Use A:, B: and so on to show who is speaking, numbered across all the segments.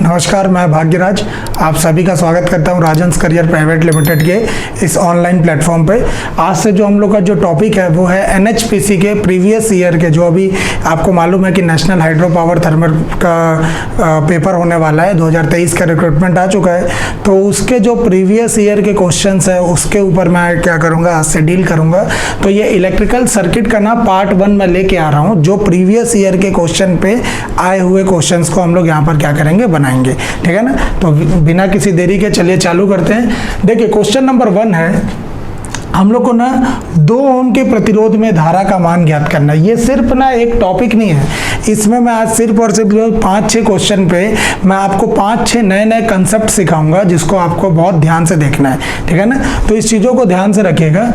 A: नमस्कार, मैं भाग्यराज आप सभी का स्वागत करता हूं राजंस करियर प्राइवेट लिमिटेड के इस ऑनलाइन प्लेटफॉर्म पे। आज से जो हम लोग का जो टॉपिक है वो है एनएचपीसी के प्रीवियस ईयर के, जो अभी आपको मालूम है कि नेशनल हाइड्रो पावर थर्मल का पेपर होने वाला है, 2023 का रिक्रूटमेंट आ चुका है। तो उसके जो प्रीवियस ईयर के क्वेश्चंस है उसके ऊपर मैं क्या करूँगा, आज से डील करूँगा। तो ये इलेक्ट्रिकल सर्किट का ना पार्ट 1 में लेके आ रहा हूँ, जो प्रीवियस ईयर के क्वेश्चन पे आए हुए क्वेश्चंस को हम लोग यहाँ पर क्या करेंगे, बनाएंगे। ठीक है ना। तो बिना किसी देरी के चलिए चालू करते हैं। देखिए क्वेश्चन नंबर 1 है, हम लोग को ना 2 ओम के प्रतिरोध में धारा का मान ज्ञात करना है। ये सिर्फ ना एक टॉपिक नहीं है, इसमें मैं आज सिर्फ और सिर्फ 5-6 क्वेश्चन पे मैं आपको 5-6 नए कंसेप्ट सिखाऊंगा, जिसको आपको बहुत ध्यान से देखना है। ठीक है ना। तो इस चीज़ों को ध्यान से रखिएगा।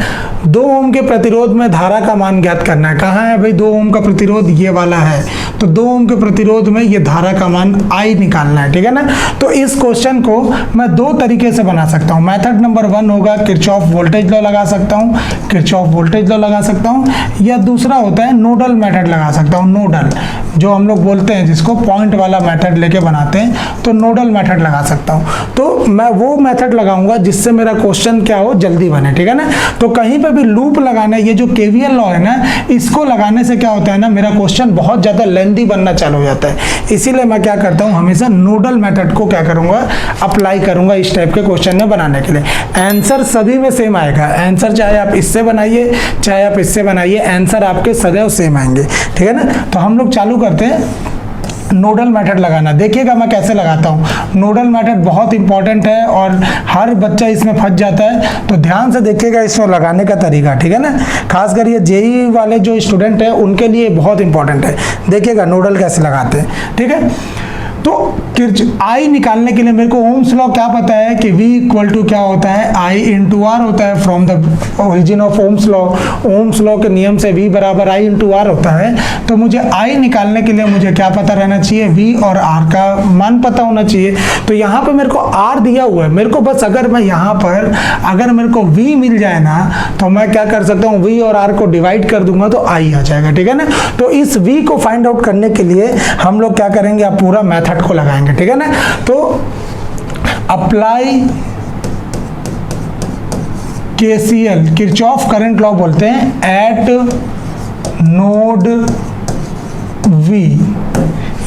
A: 2 ओम के प्रतिरोध में धारा का मान ज्ञात करना है। कहाँ है भाई 2 ओम का प्रतिरोध, ये वाला है। तो 2 ओम के प्रतिरोध में ये धारा का मान I निकालना है। ठीक है ना। तो इस क्वेश्चन को मैं 2 तरीके से बना सकता हूँ। मेथड नंबर 1 होगा किरचॉफ वोल्टेज लॉ लगा सकता हूँ, किरचॉफ वोल्टेज लॉ लगा सकता हूँ, या दूसरा होता है नोडल मेथड लगा सकता हूँ। नोडल जो हम लोग बोलते हैं, जिसको पॉइंट वाला मेथड लेके बनाते हैं, तो नोडल मेथड लगा सकता हूँ। तो मैं वो मेथड लगाऊंगा जिससे मेरा क्वेश्चन क्या हो, जल्दी बने। ठीक है ना। तो कहीं पे भी लूप लगाना, ये जो केवीएल लॉ है ना, इसको लगाने से क्या होता है ना, मेरा क्वेश्चन बहुत ज्यादा लेंथी बनना चालू हो जाता है। इसीलिए मैं क्या करता हूँ, हमेशा नोडल मेथड को क्या करूंगा, अप्लाई करूंगा इस टाइप के क्वेश्चन में बनाने के लिए। आंसर सभी में सेम आएगा। आंसर चाहे आप इससे बनाइए चाहे आप इससे बनाइए, आंसर आपके सदैव सेम आएंगे। ठीक है ना। तो हम लोग चालू करते हैं नोडल मेथड लगाना। देखिएगा मैं कैसे लगाता हूँ। नोडल मेथड बहुत इंपॉर्टेंट है और हर बच्चा इसमें फंस जाता है, तो ध्यान से देखिएगा इसमें लगाने का तरीका। ठीक है ना। खासकर ये जेईई वाले जो स्टूडेंट है उनके लिए बहुत इंपॉर्टेंट है। देखिएगा नोडल कैसे लगाते हैं। ठीक है। तो I निकालने के लिए मेरे को ओम्स लॉ क्या पता है कि V इक्वल टू क्या होता है, I इंटू आर होता है। From the origin of Ohm's law, Ohm's law के नियम से V बराबर I इंटू आर होता है। तो मुझे I निकालने के लिए मुझे क्या पता रहना चाहिए, V और R का मान पता होना चाहिए। तो यहाँ पे मेरे को R दिया हुआ है, मेरे को बस अगर मैं यहाँ पर अगर मेरे को V मिल जाए ना, तो मैं क्या कर सकता हूँ, V और R को डिवाइड कर दूंगा तो I आ जाएगा। ठीक है ना। तो इस V को फाइंड आउट करने के लिए हम लोग क्या करेंगे, आप पूरा मैथड को लगाएंगे। ठीक है ना। तो apply KCL, Kirchhoff current law बोलते हैं, एट नोड V।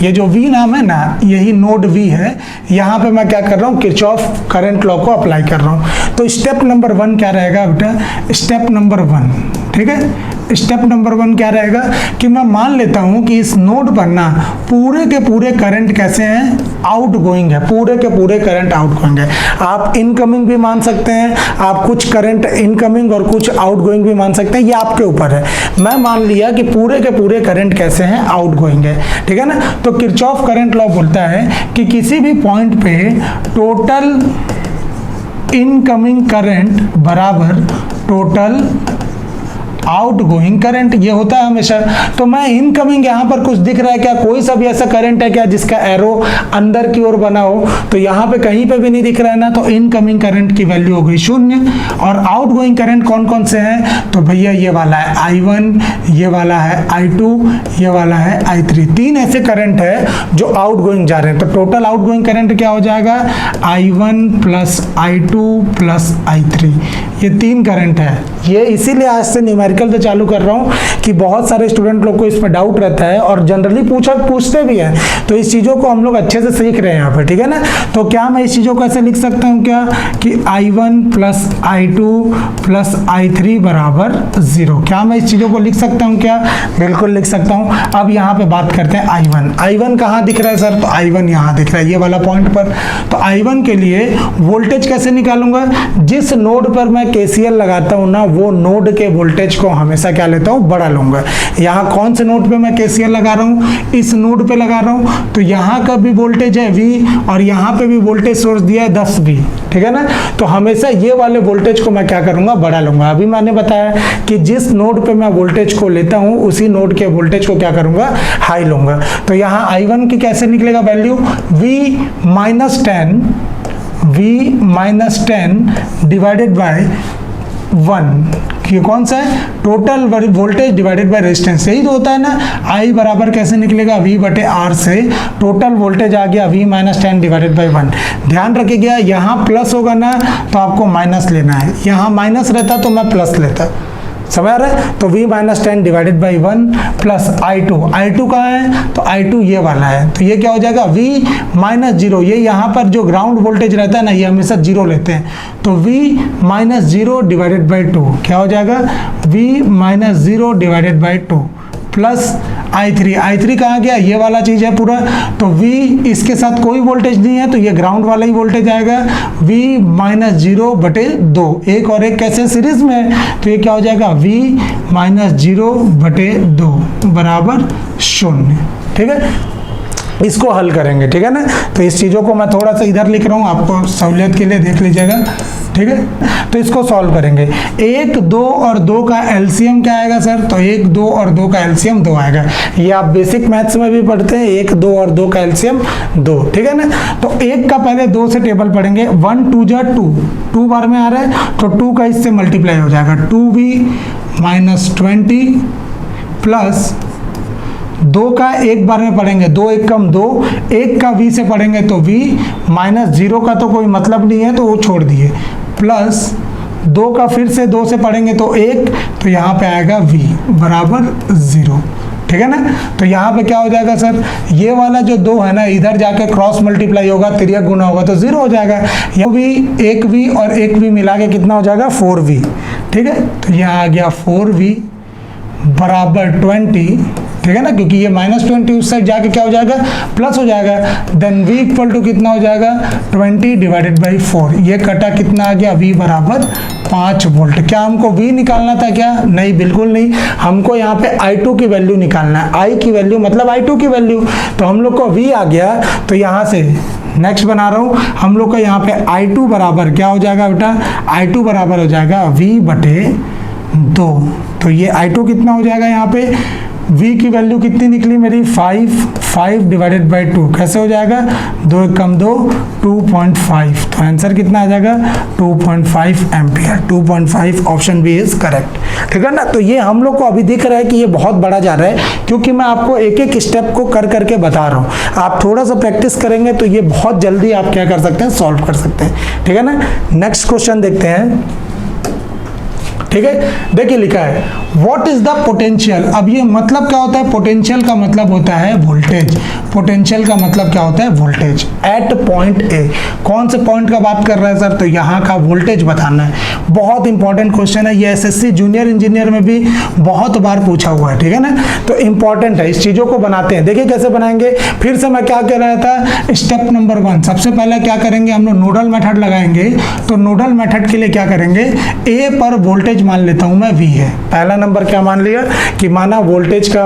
A: ये जो V नाम है ना, यही नोड V है। यहाँ पे मैं क्या कर रहा हूँ, किरचॉफ करंट लॉ को अप्लाई कर रहा हूँ। तो स्टेप नंबर 1 क्या रहेगा बेटा, स्टेप नंबर 1। ठीक है। स्टेप नंबर 1 क्या रहेगा कि मैं मान लेता हूं कि इस नोड पर ना पूरे के पूरे करंट कैसे हैं, आउट गोइंग है। पूरे के पूरे करंट आउट गोइंग है। आप इनकमिंग भी मान सकते हैं, आप कुछ करंट इनकमिंग और कुछ आउट गोइंग भी मान सकते हैं, ये आपके ऊपर है। मैं मान लिया कि पूरे के पूरे करंट कैसे हैं, आउट गोइंग है। ठीक है ना। तो किरचॉफ करंट लॉ बोलता है कि किसी भी पॉइंट पे टोटल इनकमिंग करंट बराबर टोटल आउटगोइंग करंट, ये होता है हमेशा। तो मैं इनकमिंग, यहाँ पर कुछ दिख रहा है क्या, कोई सा भी ऐसा करंट है क्या जिसका एरो अंदर की ओर बना हो, तो यहाँ पे कहीं पे भी नहीं दिख रहा है ना, तो इनकमिंग करंट की वैल्यू हो गई 0। और आउटगोइंग करंट कौन कौन से हैं, तो भैया ये वाला है I1, ये वाला है I2, ये वाला है I3। 3 ऐसे करंट है जो आउटगोइंग जा रहे हैं। तो टोटल आउटगोइंग करंट क्या हो जाएगा, I1 plus I2 plus I3। ये 3 करंट है। ये इसीलिए आज से न्यूमेरिकल से चालू कर रहा हूँ कि बहुत सारे स्टूडेंट लोग को इसमें डाउट रहता है और जनरली पूछते भी हैं। तो इस चीज़ों को हम लोग अच्छे से सीख रहे हैं यहाँ पे। ठीक है ना। तो क्या मैं इस चीज़ों को ऐसे लिख सकता हूँ क्या कि I1 plus I2 plus I3 बराबर 0। क्या मैं इस चीज़ों को लिख सकता हूँ क्या, बिल्कुल लिख सकता हूँ। अब यहाँ पे बात करते हैं I1। I1 कहाँ दिख रहा है सर, तो I1 यहाँ दिख रहा है, ये वाला पॉइंट पर। तो I1 के लिए वोल्टेज कैसे निकालूंगा, जिस नोड पर मैं KCL लगाता हूँ ना, वो नोड के वोल्टेज को हमेशा क्या लेता हूँ, बड़ा लूंगा। यहाँ कौन से नोड पे मैं KCL लगा रहा हूँ, इस नोड पे लगा रहा हूँ। तो यहाँ का भी वोल्टेज है V और यहाँ पे भी वोल्टेज सोर्स दिया है 10V। ठीक है ना। तो हमेशा ये वाले वोल्टेज को मैं क्या करूंगा, बड़ा लूंगा। अभी मैंने बताया कि जिस नोड पे मैं वोल्टेज को लेता हूँ उसी नोड के वोल्टेज को क्या करूंगा, हाई लूंगा। तो यहाँ I1 की कैसे निकलेगा value, V minus 10 divided by 1। ये कौन सा है, total voltage divided by resistance, यही तो होता है ना। I बराबर कैसे निकलेगा, V बटे R से टोटल वोल्टेज आ गया V माइनस 10 डिवाइडेड बाई 1। ध्यान रखिएगा यहाँ प्लस होगा ना तो आपको माइनस लेना है, यहाँ माइनस रहता तो मैं प्लस लेता, समझ आ रहा है। तो V minus 10 divided by 1 plus I2 कहाँ है, तो I2 ये वाला है, तो ये क्या हो जाएगा V माइनस 0, ये यहाँ पर जो ग्राउंड वोल्टेज रहता है ना ये हमेशा 0 लेते हैं, तो V माइनस 0 डिवाइडेड बाई 2 क्या हो जाएगा, V minus 0 divided by 2 plus I3 कहाँ गया, ये वाला चीज़ है पूरा, तो V इसके साथ कोई वोल्टेज नहीं है तो ये ग्राउंड वाला ही वोल्टेज आएगा, V माइनस 0 बटे 2, एक और एक कैसे सीरीज में है, तो ये क्या हो जाएगा V माइनस 0 बटे 2 बराबर 0। ठीक है, इसको हल करेंगे, ठीक है ना। तो इस चीज़ों को मैं थोड़ा सा इधर लिख रहा हूँ, आपको सहूलियत के लिए देख लीजिएगा, ठीक है। तो इसको सॉल्व करेंगे, 1, 2 और 2 का एलसीएम क्या आएगा सर, तो 1, 2 और 2 का एलसीएम 2 आएगा। ये आप बेसिक मैथ्स में भी पढ़ते हैं, 1, 2 और 2 का एलसीएम 2, ठीक है ना। तो 1 का पहले 2 से टेबल पढ़ेंगे, 1 2 जा 2 बार में आ रहा है तो 2 का इससे मल्टीप्लाई हो जाएगा, 2V माइनस 20 प्लस 2 का एक बार में पढ़ेंगे, 2 1 कम 2, 1 का V से पढ़ेंगे तो V माइनस 0 का तो कोई मतलब नहीं है तो वो छोड़ दिए, प्लस 2 का फिर से 2 से पढ़ेंगे तो 1, तो यहाँ पे आएगा V बराबर 0, ठीक है ना। तो यहाँ पे क्या हो जाएगा सर, ये वाला जो 2 है ना इधर जाके क्रॉस मल्टीप्लाई होगा, तिर्यक गुना होगा तो 0 हो जाएगा, ये भी 1V और 1V मिला के कितना हो जाएगा 4V, ठीक है। तो यहाँ आ गया 4V बराबर 20, ठीक है ना, क्योंकि ये माइनस 20 उस साइड जाके क्या हो जाएगा प्लस हो जाएगा, देन V इक्वल टू कितना हो जाएगा 20 डिवाइडेड बाई 4, ये कटा कितना आ गया V बराबर 5 वोल्ट। क्या हमको V निकालना था क्या, नहीं बिल्कुल नहीं, हमको यहाँ पे I2 की वैल्यू निकालना है, I की वैल्यू मतलब I2 की वैल्यू, तो हम लोग को V आ गया, तो यहाँ से नेक्स्ट बना रहा हूँ, हम लोग का यहाँ पे I2 बराबर क्या हो जाएगा बेटा, I2 बराबर हो जाएगा V बटे 2, तो ये I2 कितना हो जाएगा, यहाँ पे V की वैल्यू कितनी निकली मेरी 5 डिवाइडेड बाई 2, कैसे हो जाएगा 2 1 कम 2 2.5, तो आंसर कितना आ जाएगा 2.5 ampere, 2.5 option B is correct, ठीक है ना। तो ये हम लोग को अभी दिख रहा है कि ये बहुत बड़ा जा रहा है, क्योंकि मैं आपको एक एक स्टेप को कर करके बता रहा हूँ, आप थोड़ा सा प्रैक्टिस करेंगे तो ये बहुत जल्दी आप क्या कर सकते हैं, सॉल्व कर सकते हैं, ठीक है ना। नेक्स्ट क्वेश्चन देखते हैं, ठीक है, देखिए लिखा है व्हाट इज द पोटेंशियल। अब ये मतलब क्या होता है, पोटेंशियल का मतलब होता है वोल्टेज, पोटेंशियल का मतलब क्या होता है वोल्टेज एट पॉइंट ए। कौन से पॉइंट का बात कर रहा है सर, तो यहाँ का वोल्टेज बताना है। बहुत इंपॉर्टेंट क्वेश्चन है, ये एसएससी जूनियर इंजीनियर में भी बहुत बार पूछा हुआ है, ठीक है ना। तो इंपॉर्टेंट है, इस चीजों को बनाते हैं। देखिए कैसे बनाएंगे, फिर से मैं क्या कह रहा था, स्टेप नंबर 1 सबसे पहले क्या करेंगे, हम लोग नोडल मेथड लगाएंगे। तो नोडल मेथड के लिए क्या करेंगे, ए पर वोल्टेज मान लेता हूं मैं V है, पहला नंबर क्या मान लिया कि माना वोल्टेज का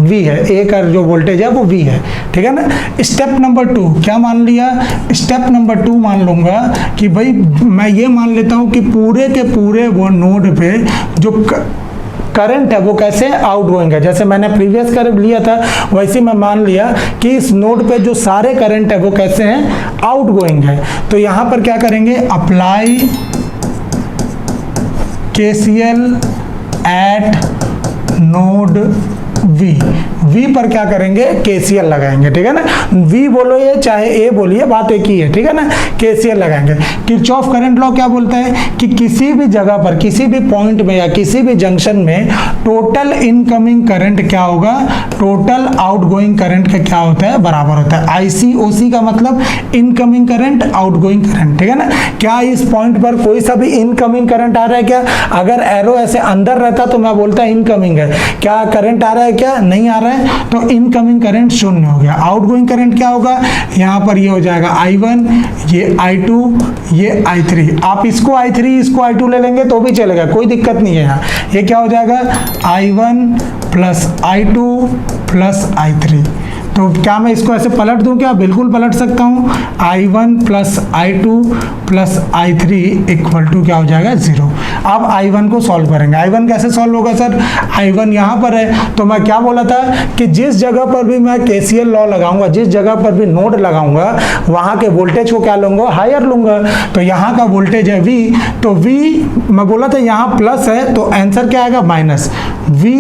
A: V है, ए का जो वोल्टेज है वो V है, ठीक है ना। स्टेप नंबर 2 क्या मान लिया, स्टेप नंबर 2 मान लूंगा कि भाई मैं ये मान लेता हूं कि पूरे के पूरे वो नोड पे जो करंट है वो कैसे आउटगोइंग है, जैसे मैंने प्रीवियस करंट लिया था वैसे मैं मान लिया कि इस नोड पे जो सारे करंट है वो कैसे हैं, आउटगोइंग है। तो यहां पर क्या करेंगे, apply KCL eight node V पर क्या करेंगे, KCL लगाएंगे, ठीक है ना। V बोलो ये चाहे A बोलिए, बात एक ही है, ठीक है ना। KCL लगाएंगे। किरचॉफ करंट लॉ क्या बोलता है कि किसी भी जगह पर, किसी भी पॉइंट में या किसी भी जंक्शन में टोटल इनकमिंग करंट क्या होगा, टोटल आउटगोइंग करंट का क्या होता है, बराबर होता है। ICOC का मतलब इनकमिंग करंट, आउटगोइंग करंट, ठीक है ना। क्या इस पॉइंट पर कोई सा भी इनकमिंग करंट आ रहा है क्या, अगर एरो ऐसे अंदर रहता तो मैं बोलता इनकमिंग है, क्या करंट आ रहा है, क्या नहीं आ रहा है, तो इनकमिंग करंट 0 हो गया। आउटगोइंग करंट क्या होगा, यहाँ पर ये हो जाएगा I1, ये I2, ये I3। आप इसको I3 इसको I2 ले लेंगे तो भी चलेगा, कोई दिक्कत नहीं है। यहाँ ये क्या हो जाएगा I1 plus I2 plus I3। तो क्या मैं इसको ऐसे पलट दूं क्या, बिल्कुल पलट सकता हूं। I1 plus I2 plus I3 equal to क्या हो जाएगा 0। अब I1 को सॉल्व करेंगे। I1 कैसे सॉल्व होगा सर? I1 यहाँ पर है, तो मैं क्या बोला था कि जिस जगह पर भी मैं KCL लॉ लगाऊंगा, जिस जगह पर भी नोड लगाऊंगा, वहां के वोल्टेज को क्या लूंगा? हायर लूंगा। तो यहाँ का वोल्टेज है V, तो V मैं बोला था यहाँ प्लस है, तो आंसर क्या आएगा? Minus. V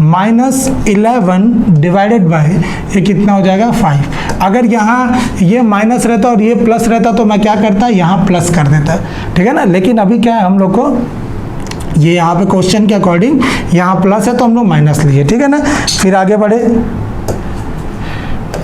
A: minus 11 divided by ये कितना हो जाएगा? 5। अगर यहाँ ये माइनस रहता और ये प्लस रहता तो मैं क्या करता? यहाँ प्लस कर देता, ठीक है ना। लेकिन अभी क्या है, हम लोग को ये यहाँ पे क्वेश्चन के अकॉर्डिंग यहाँ प्लस है तो हम लोग माइनस लिए, ठीक है ना। फिर आगे बढ़े,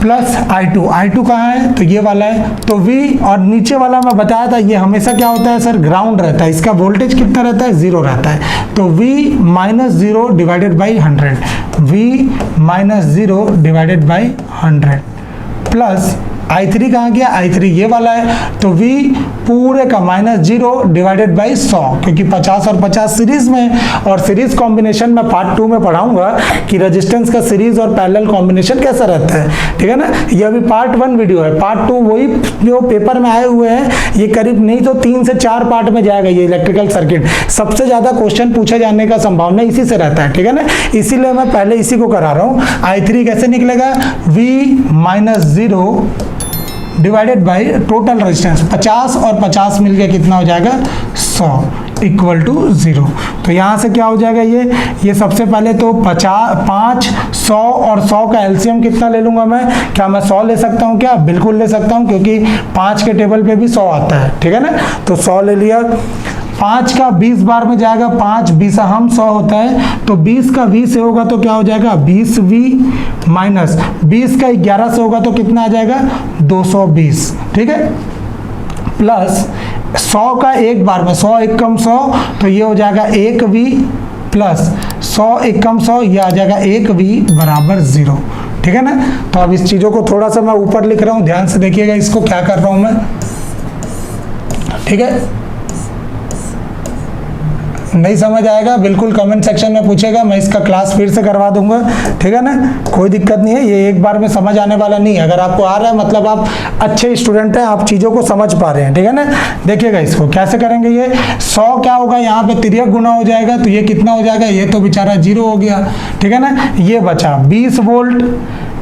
A: प्लस I2 कहाँ है? तो ये वाला है। तो V और नीचे वाला मैं बताया था, ये हमेशा क्या होता है सर? ग्राउंड रहता है। इसका वोल्टेज कितना रहता है? 0 रहता है। तो V minus 0 divided by 100, V minus 0 divided by 100 plus I3 कहाँ गया? I3 ये वाला है। तो V पूरे का माइनस 0 डिवाइडेड बाई 100, क्योंकि 50 और 50 सीरीज में, और सीरीज कॉम्बिनेशन में पार्ट 2 में पढ़ाऊंगा कि रेजिस्टेंस का सीरीज और पैरेलल कॉम्बिनेशन कैसा रहता है, ठीक है ना। ये अभी पार्ट 1 वीडियो है, पार्ट 2 वही जो पेपर में आए हुए हैं, ये करीब नहीं तो 3 से 4 पार्ट में जाएगा। ये इलेक्ट्रिकल सर्किट सबसे ज्यादा क्वेश्चन पूछे जाने का संभावना इसी से रहता है, ठीक है ना। इसीलिए मैं पहले इसी को करा रहा हूँ। I3 कैसे निकलेगा? V minus 0 divided by total resistance 50 और 50 मिलकर कितना हो जाएगा? 100 इक्वल टू 0। तो यहाँ से क्या हो जाएगा? ये सबसे पहले तो 5, 100 और 100 का एलसीएम कितना ले लूंगा मैं? क्या मैं 100 ले सकता हूँ? क्या बिल्कुल ले सकता हूँ, क्योंकि 5 के टेबल पे भी 100 आता है, ठीक है ना। तो 100 ले लिया। 5 का 20 बार में जाएगा, 5 20 हम 100 होता है, तो 20 का 20 से होगा तो क्या हो जाएगा? 20V माइनस 20 का 11 से होगा तो कितना आ जाएगा? 220, ठीक है। प्लस 100 का एक बार में, 100 एक कम 100, तो ये हो जाएगा 1V प्लस 100 एक कम 100, ये आ जाएगा 1V बराबर 0, ठीक है ना। तो अब इस चीज़ों को थोड़ा सा मैं ऊपर लिख रहा हूँ, ध्यान से देखिएगा इसको क्या कर रहा हूँ मैं, ठीक है। नहीं समझ आएगा बिल्कुल कमेंट सेक्शन में पूछेगा, मैं इसका क्लास फिर से करवा दूंगा, ठीक है ना। कोई दिक्कत नहीं है, ये एक बार में समझ आने वाला नहीं है। अगर आपको आ रहा है मतलब आप अच्छे स्टूडेंट हैं, आप चीज़ों को समझ पा रहे हैं, ठीक है ना। देखिएगा इसको कैसे करेंगे। ये 100 क्या होगा? यहाँ पे तिर्यक गुना हो जाएगा, तो ये कितना हो जाएगा? ये तो बेचारा 0 हो गया, ठीक है ना। ये बचा 20 वोल्ट,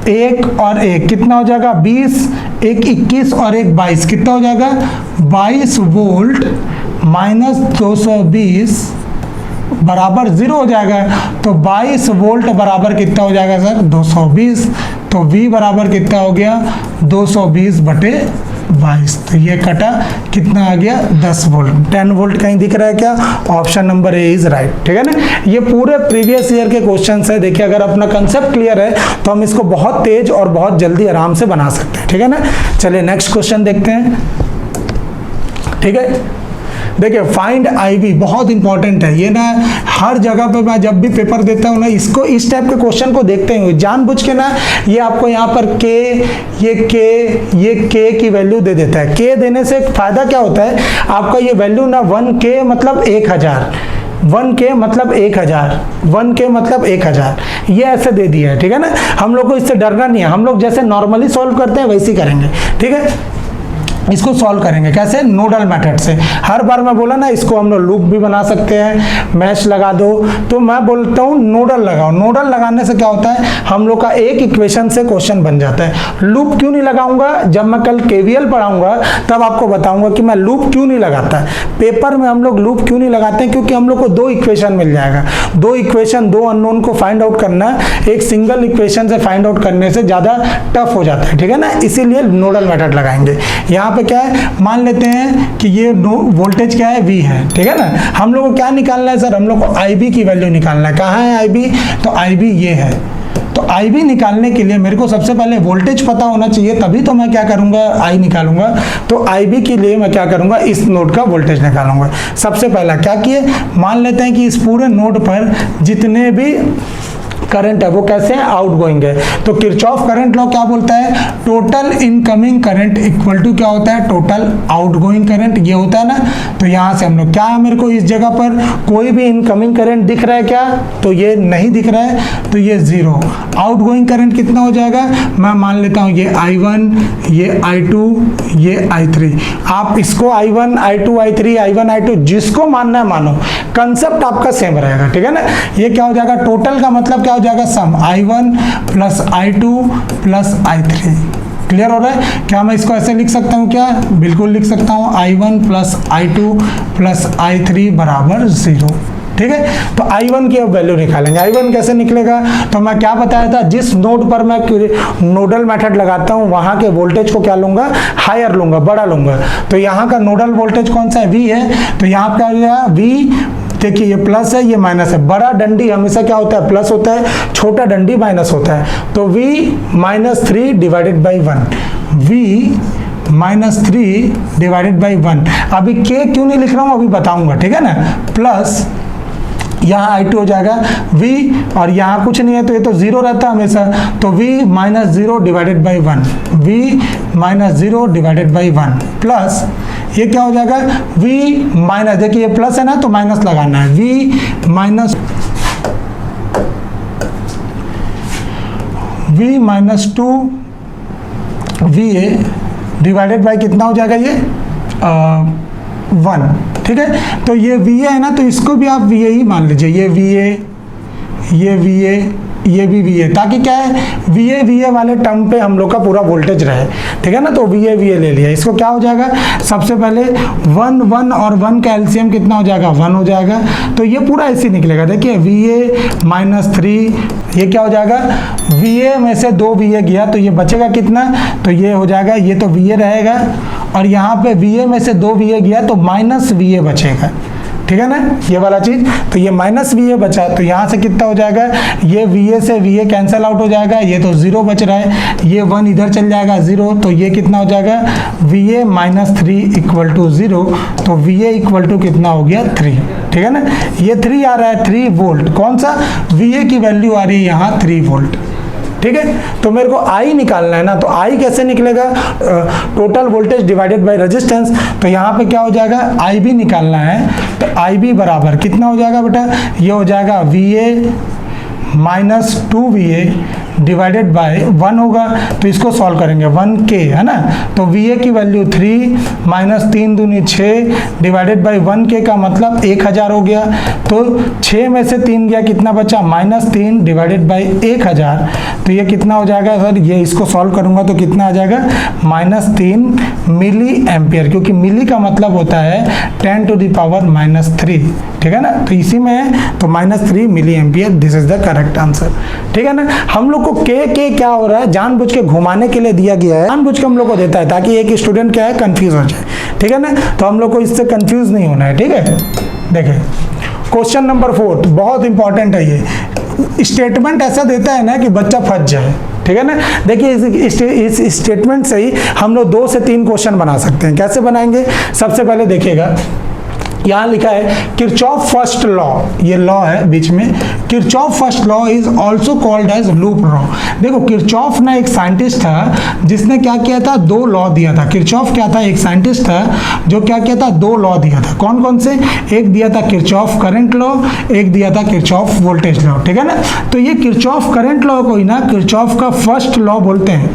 A: 1 और 1 कितना हो जाएगा? 20, 1 21 और 1 22 कितना हो जाएगा? 22 वोल्ट माइनस 220 बराबर 0 हो जाएगा। तो 22 वोल्ट बराबर कितना हो जाएगा सर? 220। तो V बराबर कितना हो गया? 220 बटे 22। तो ये कटा, कितना आ गया? 10 वोल्ट। 10 वोल्ट कहीं दिख रहा है क्या? Option number A is right, ठीक है ना। ये पूरे प्रीवियस ईयर के क्वेश्चन है। देखिए अगर अपना कंसेप्ट क्लियर है तो हम इसको बहुत तेज और बहुत जल्दी आराम से बना सकते हैं, ठीक है ना। चलिए नेक्स्ट क्वेश्चन देखते हैं, ठीक है। देखिए फाइंड IB बहुत इंपॉर्टेंट है ये ना, हर जगह पे मैं जब भी पेपर देता हूँ ना, इसको इस टाइप के क्वेश्चन को देखते हैं जानबूझ के ना। ये आपको यहाँ पर ये K की वैल्यू दे देता है। K देने से फायदा क्या होता है आपका? ये वैल्यू ना 1K मतलब 1000, 1K मतलब 1000, 1K मतलब 1000, ये ऐसे दे दिया है, ठीक है ना। हम लोग को इससे डरना नहीं है, हम लोग जैसे नॉर्मली सॉल्व करते हैं वैसे ही करेंगे, ठीक है। इसको सॉल्व करेंगे कैसे? नोडल मेथड से। हर बार मैं बोला ना, इसको हम लोग लूप भी बना सकते हैं, मैश लगा दो। तो मैं बोलता हूँ नोडल लगाओ। नोडल लगाने से क्या होता है? हम लोग का एक इक्वेशन से क्वेश्चन बन जाता है। लूप क्यों नहीं लगाऊंगा? जब मैं कल KVL पढ़ाऊंगा तब आपको बताऊंगा कि मैं लूप क्यों नहीं लगाता। पेपर में हम लोग लूप क्यों नहीं लगाते हैं? क्योंकि हम लोग को 2 इक्वेशन मिल जाएगा। 2 इक्वेशन, 2 अननोन को फाइंड आउट करना एक सिंगल इक्वेशन से फाइंड आउट करने से ज्यादा टफ हो जाता है, ठीक है ना। इसीलिए नोडल मेथड लगाएंगे। यहाँ पे क्या है? मान लेते हैं कि ये वोल्टेज क्या है? V है, ठीक है ना। हम लोग को क्या निकालना है सर? हम लोग को IB की वैल्यू निकालना है। कहाँ है IB? तो IB ये है। तो IB निकालने के लिए मेरे को सबसे पहले वोल्टेज पता होना चाहिए, तभी तो मैं क्या करूंगा? I निकालूंगा। तो IB के लिए मैं क्या करूंगा? इस नोड का वोल्टेज निकालूंगा। सबसे पहला क्या किए? मान लेते हैं कि इस पूरे नोड पर जितने भी करंट है वो कैसे है, आउटगोइंग है। तो किरचॉफ करंट लॉ क्या बोलता है, total incoming current equal to क्या होता है, टोटल आउटगोइंग करंट, ये होता है ना। तो यहां से हम लोग क्या है, मेरे को इस जगह पर कोई भी इनकमिंग करंट दिख रहा है क्या, तो ये नहीं दिख रहा है, तो ये जीरो। आउटगोइंग करंट कितना हो जाएगा, मैं मान लेता हूं ये I1, ये I2, ये I3। आप इसको I1, I2, I3, I1, I2 जिसको मानना है मानो, कंसेप्ट आपका सेम रहेगा, ठीक है ना। ये क्या हो जाएगा, टोटल का मतलब क्या हो जाएगा, सम I1 plus I2 plus I3। Clear हो रहा है क्या, मैं इसको ऐसे लिख सकता हूँ क्या, बिल्कुल लिख सकता हूँ, I1 plus I2 plus I3 बराबर 0। ठीक है, तो I1 की अब वैल्यू निकालेंगे। I1 कैसे निकलेगा, तो मैं क्या बताया था, जिस नोड पर मैं नोडल मेथड लगाता हूं वहां के वोल्टेज को क्या लूंगा, हायर लूंगा, बड़ा लूंगा। तो यहाँ का नोडल वोल्टेज कौन सा है, V है। तो यहाँ क्या हो जाएगा, V, देखिए ये प्लस है ये माइनस है, बड़ा डंडी हमेशा क्या होता है, प्लस होता है, छोटा डंडी माइनस होता है। तो V minus 3 divided by 1, V minus 3 divided by 1। अभी K क्यों नहीं लिख रहा हूँ, अभी बताऊंगा, ठीक है ना। प्लस यहाँ I2 हो जाएगा V, और यहाँ कुछ नहीं है तो ये तो जीरो रहता है हमेशा, तो V minus 0 divided by 1, V minus 0 divided by 1 plus ये क्या हो जाएगा, V माइनस, देखिए ये प्लस है ना तो माइनस लगाना है, V minus 2 VA divided by कितना हो जाएगा, ये 1। ठीक है, तो ये VA है ना, तो इसको भी आप VA ही मान लीजिए, ये VA, ये VA, ये भी VA, ताकि क्या है, VA वाले टर्म पे हम लोग का पूरा वोल्टेज रहे, ठीक है ना। तो VA ले लिया, इसको क्या हो जाएगा, सबसे पहले 1 और 1 का एलसीएम कितना हो जाएगा, 1 हो जाएगा। तो ये पूरा ऐसे निकलेगा, देखिए VA माइनस 3, ये क्या हो जाएगा, VA में से 2 VA गया तो ये बचेगा कितना, तो ये हो जाएगा, ये तो VA रहेगा, और यहाँ पे VA में से 2 VA गया तो माइनस VA बचेगा, ठीक है ना, ये वाला चीज। तो ये माइनस VA बचा, तो यहाँ से कितना हो जाएगा, ये VA से VA कैंसिल आउट हो जाएगा, ये तो 0 बच रहा है, ये 1 इधर चल जाएगा 0, तो ये कितना हो जाएगा, VA माइनस 3 इक्वल टू 0। तो VA इक्वल टू कितना हो गया, 3, ठीक है ना। ये 3 आ रहा है, 3 वोल्ट, कौन सा, VA की वैल्यू आ रही है यहाँ 3 वोल्ट, ठीक है। तो मेरे को I निकालना है ना, तो I कैसे निकलेगा, total voltage divided by resistance. तो यहाँ पे क्या हो जाएगा, IB निकालना है, तो IB बराबर कितना हो जाएगा बेटा, ये हो जाएगा VA minus 2VA divided by 1 होगा। तो इसको सॉल्व करेंगे, 1K है ना, तो VA की वैल्यू 3 माइनस 3 दूनी 6 डिवाइडेड बाय 1K का मतलब 1000 हो गया। तो 6 में से 3 गया, कितना बचा, माइनस 3 डिवाइडेड बाई 1000। तो ये कितना हो जाएगा सर, ये इसको सॉल्व करूंगा तो कितना आ जाएगा, माइनस 3 मिली एम्पियर, क्योंकि मिली का मतलब होता है 10 टू द पावर माइनस 3, ठीक है ना। तो इसी में है, तो minus 3 milli ampere, this is the correct answer, ठीक है ना। हम लोग को के क्या हो रहा है, जानबूझ के घुमाने के लिए दिया गया है, जानबूझ के हम लोग को देता है ताकि एक स्टूडेंट क्या है, कंफ्यूज हो जाए, ठीक है ना। तो हम लोग को इससे कंफ्यूज नहीं होना है, ठीक है। देखिए क्वेश्चन नंबर 4 बहुत इंपॉर्टेंट है, ये स्टेटमेंट ऐसा देता है ना कि बच्चा फंस जाए, ठीक है ना। देखिए इस स्टेटमेंट से ही हम लोग 2 से 3 क्वेश्चन बना सकते हैं। कैसे बनाएंगे, सबसे पहले देखिएगा, यहाँ लिखा है किरचॉफ फर्स्ट लॉ, ये लॉ है बीच में, Kirchhoff first law is also called as loop law. देखो किरचॉफ ना एक साइंटिस्ट था जिसने क्या किया था, 2 लॉ दिया था। किरचॉफ क्या था, एक साइंटिस्ट था जो क्या किया था, 2 लॉ दिया था। कौन कौन से, एक दिया था किरचॉफ करंट लॉ, एक दिया था किरचॉफ वोल्टेज लॉ, ठीक है ना। तो ये किरचॉफ करंट लॉ को ही ना किरचॉफ का फर्स्ट लॉ बोलते हैं,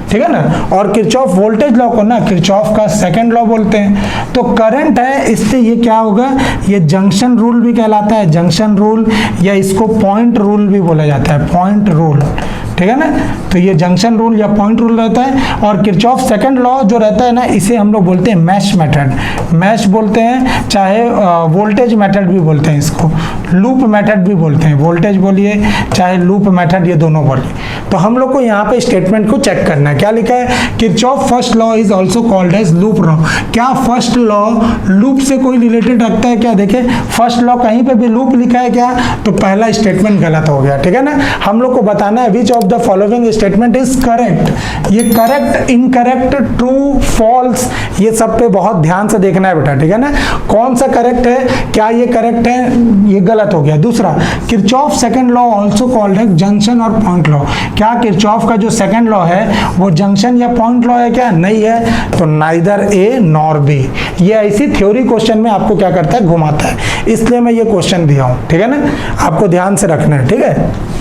A: ठीक है ना, और किरचॉफ वोल्टेज लॉ को ना किरचॉफ का सेकंड लॉ बोलते हैं। तो करंट है, इससे ये क्या होगा, ये जंक्शन रूल भी कहलाता है, जंक्शन रूल, या इसको पॉइंट रूल भी बोला जाता है, पॉइंट रूल, ठीक है ना। तो ये जंक्शन रूल या पॉइंट रूल रहता है। और किरचॉफ सेकंड लॉ जो रहता है ना, इसे हम लोग बोलते हैं मैश मेथड, मैश बोलते हैं, चाहे वोल्टेज मेथड भी बोलते हैं, इसको लूप मेथड भी बोलते हैं, वोल्टेज बोलिए चाहे लूप मेथड, ये दोनों बोलिए। तो हम लोग को यहाँ पे स्टेटमेंट को चेक करना है, क्या लिखा है, Kirchhoff first law is also called as loop law. क्या फर्स्ट लॉ लूप से कोई रिलेटेड रखता है क्या, देखे फर्स्ट लॉ कहीं पे भी लूप लिखा है क्या, तो पहला स्टेटमेंट गलत हो गया, ठीक है ना। हम लोग को बताना है which of of the following statement is correct. ये करेक्ट, इनकरेक्ट, ट्रू, फॉल्स, ये सब पे बहुत ध्यान से देखना है बेटा, ठीक है ना। कौन सा करेक्ट है, क्या ये करेक्ट है, ये गलत हो गया। दूसरा, Kirchhoff second law also called है जंक्शन और पॉइंट लॉ। क्या किरचॉफ का जो सेकंड लॉ है वो जंक्शन या पॉइंट लॉ है क्या? नहीं है, तो नाइदर ए नॉर बी। ये ऐसी थ्योरी क्वेश्चन में आपको क्या करता है, घुमाता है, इसलिए मैं ये क्वेश्चन दिया हूं, ठीक है ना, आपको ध्यान से रखना है, ठीक है।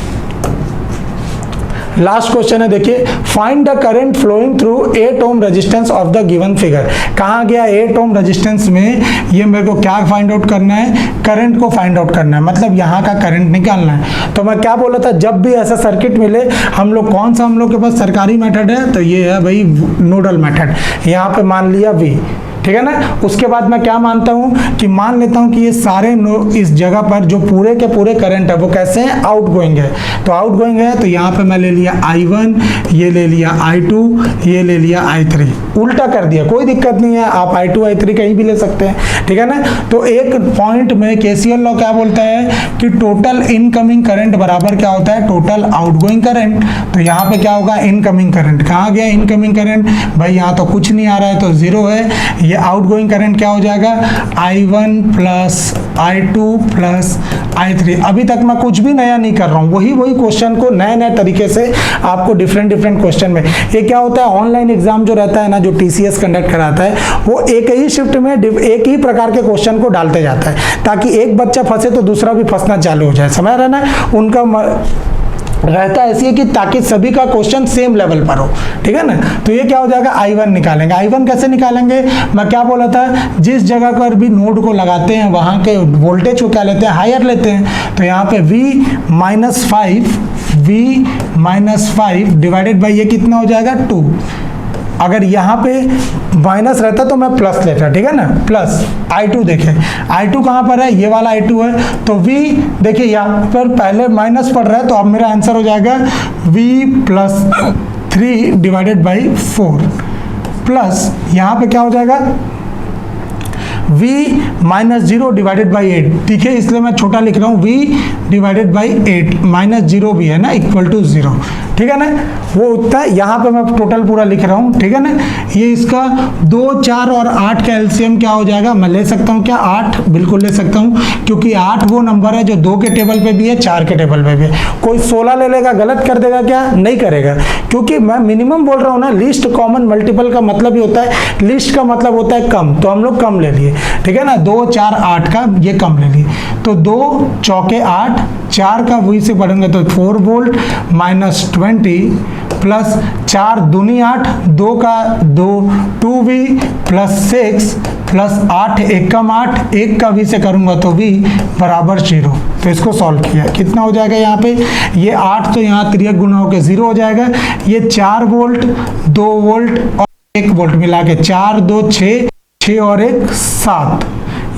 A: लास्ट क्वेश्चन है, देखिए, find the current flowing through 8 ohm resistance of the given figure. कहाँ गया 8 ओम रेजिस्टेंस में, ये मेरे को क्या फाइंड आउट करना है, करंट को फाइंड आउट करना है, मतलब यहाँ का करंट निकालना है। तो मैं क्या बोला था, जब भी ऐसा सर्किट मिले हम लोग, कौन सा हम लोग के पास सरकारी मेथड है, तो ये है भाई नोडल मेथड। यहाँ पे मान लिया V, ठीक है ना। उसके बाद मैं क्या मानता हूं कि मान लेता हूं कि ये सारे इस जगह पर जो पूरे के पूरे करंट है वो कैसे हैं, आउटगोइंग है। तो आउटगोइंग है तो यहाँ पे मैं ले लिया I1, ये ले लिया I2, ये ले लिया I3, उल्टा कर दिया, कोई दिक्कत नहीं है, आप I2 I3 कहीं भी ले सकते हैं, ठीक है ना। तो एक पॉइंट में KCL लॉ क्या बोलता है कि टोटल इनकमिंग करंट बराबर क्या होता है, टोटल आउटगोइंग करंट। तो यहाँ पे क्या होगा, इनकमिंग करंट। कहाँ गया इनकमिंग करंट, भाई यहाँ तो कुछ नहीं आ रहा है तो 0 है। ये आउटगोइंग करंट क्या हो जाएगा, I1 plus I2 plus I3। अभी तक मैं कुछ भी नया नहीं कर रहा हूँ, वही क्वेश्चन को नए नए तरीके से आपको डिफरेंट क्वेश्चन में। ये क्या होता है, ऑनलाइन एग्जाम जो रहता है ना, जो TCS कंडक्ट कराता है, वो एक ही शिफ्ट में एक ही प्रकार के क्वेश्चन को डालते जाता है, ताकि एक बच्चा फंसे तो दूसरा भी फंसना चालू हो जाए, समझ रहे ना। उनका रहता ऐसी है कि ताकि सभी का क्वेश्चन सेम लेवल पर हो, ठीक है ना। तो ये क्या हो जाएगा, I1 निकालेंगे। I1 कैसे निकालेंगे, मैं क्या बोला था, जिस जगह पर भी नोड को लगाते हैं वहां के वोल्टेज को क्या लेते हैं, हायर लेते हैं। तो यहाँ पे V -5 डिवाइडेड बाई ये कितना हो जाएगा, 2। अगर यहाँ पे माइनस रहता तो मैं प्लस लेता, ठीक है ना, प्लस I2। देखें I2 कहाँ पर है, ये वाला I2 है, तो V देखिए यहाँ पर पहले माइनस पड़ रहा है, तो अब मेरा आंसर हो जाएगा V + 3 डिवाइडेड बाई 4 प्लस यहाँ पे क्या हो जाएगा, V -0 डिवाइडेड बाई 8, ठीक है, इसलिए मैं छोटा लिख रहा हूँ, V डिवाइडेड बाई 8 -0 भी है ना, इक्वल टू 0, ठीक है ना। वो उतना यहाँ पे मैं टोटल पूरा लिख रहा हूँ, ठीक है ना। ये इसका 2, 4 और 8 का एलसीएम क्या हो जाएगा, मैं ले सकता हूँ क्या, 8, बिल्कुल ले सकता हूँ, क्योंकि 8 वो नंबर है जो 2 के टेबल पे भी है, 4 के टेबल पे भी है। कोई 16 ले लेगा, गलत कर देगा क्या, नहीं करेगा, क्योंकि मैं मिनिमम बोल रहा हूँ ना। लीस्ट कॉमन मल्टीपल का मतलब ही होता है, लिस्ट का मतलब होता है कम, तो हम लोग कम ले लिए, ठीक है ना। 2, 4, 8 का ये कम ले लिए, तो 2 चौके 8, 4 का V से पढ़ेंगे तो 4 वोल्ट -20 प्लस 4 दूनी 8, 2 का 2V प्लस 6 प्लस 8 एकम 8, 1 का V से करूंगा तो V बराबर 0। तो इसको सॉल्व किया, कितना हो जाएगा यहाँ पे, ये 8 तो यहाँ तिर्यक गुना होकर 0 हो जाएगा। ये 4 वोल्ट, 2 वोल्ट और 1 वोल्ट मिला के 4, 2, 6 और 1 7,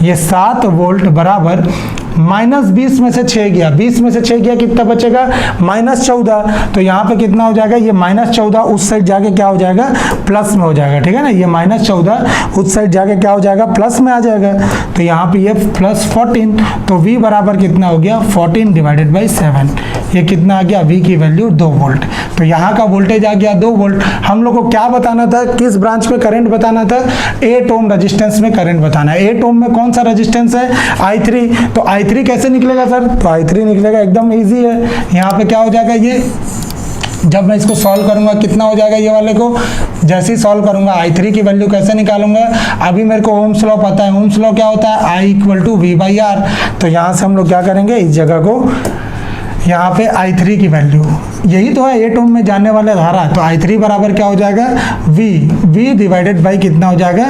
A: ये 7 वोल्ट बराबर -20 में से 6 गया, 20 में से 6 गया, कितना बचेगा, -14। तो यहाँ पे कितना हो जाएगा, ये -14 उस साइड जाके क्या हो जाएगा, प्लस में हो जाएगा, ठीक है ना। ये -14 उस साइड जाके क्या हो जाएगा, प्लस में आ जाएगा। तो यहाँ पे ये +14, तो V बराबर कितना हो गया, 14 डिवाइडेड बाई 7। ये कितना आ गया, V की वैल्यू 2 वोल्ट। तो यहाँ का वोल्टेज आ गया 2 वोल्ट। हम लोग को क्या बताना था, किस ब्रांच में करंट बताना था, 8 ओम रजिस्टेंस में करंट बताना है। 8 ओम में कौन सा रजिस्टेंस है, I3। तो I3 कैसे निकलेगा सर, तो I3 निकलेगा, एकदम इजी है। यहाँ पे क्या हो जाएगा, ये जब मैं इसको सॉल्व करूंगा कितना हो जाएगा, ये वाले को जैसे ही सॉल्व करूंगा I3 की वैल्यू कैसे निकालूंगा, अभी मेरे को ओम्स लॉ पता है। ओम्स लॉ क्या होता है, I = V/R। तो यहाँ से हम लोग क्या करेंगे, इस जगह को यहाँ पे I3 की वैल्यू, यही तो है 8 ओम में जाने वाला धारा, तो I3 बराबर क्या हो जाएगा, V डिवाइडेड बाई कितना हो जाएगा,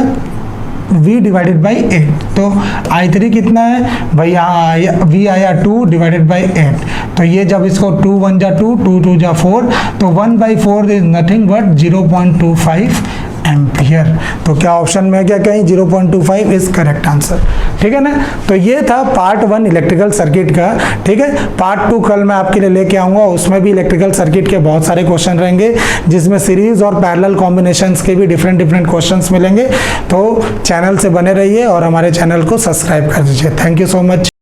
A: V डिवाइडेड बाई 8। तो I3 कितना है भाई, यहाँ V आया 2 डिवाइडेड बाई 8। तो ये जब इसको 2 1 जा 2, 2 2 जा 4, तो 1/4 इज नथिंग बट 0.25 एम्पियर। तो क्या ऑप्शन में क्या कहीं 0.25 इज करेक्ट आंसर, ठीक है ना। तो ये था पार्ट 1 इलेक्ट्रिकल सर्किट का, ठीक है। पार्ट 2 कल मैं आपके लिए लेके आऊंगा, उसमें भी इलेक्ट्रिकल सर्किट के बहुत सारे क्वेश्चन रहेंगे, जिसमें सीरीज और पैरेलल कॉम्बिनेशंस के भी डिफरेंट क्वेश्चंस मिलेंगे। तो चैनल से बने रहिए और हमारे चैनल को सब्सक्राइब कर दीजिए। Thank you so much.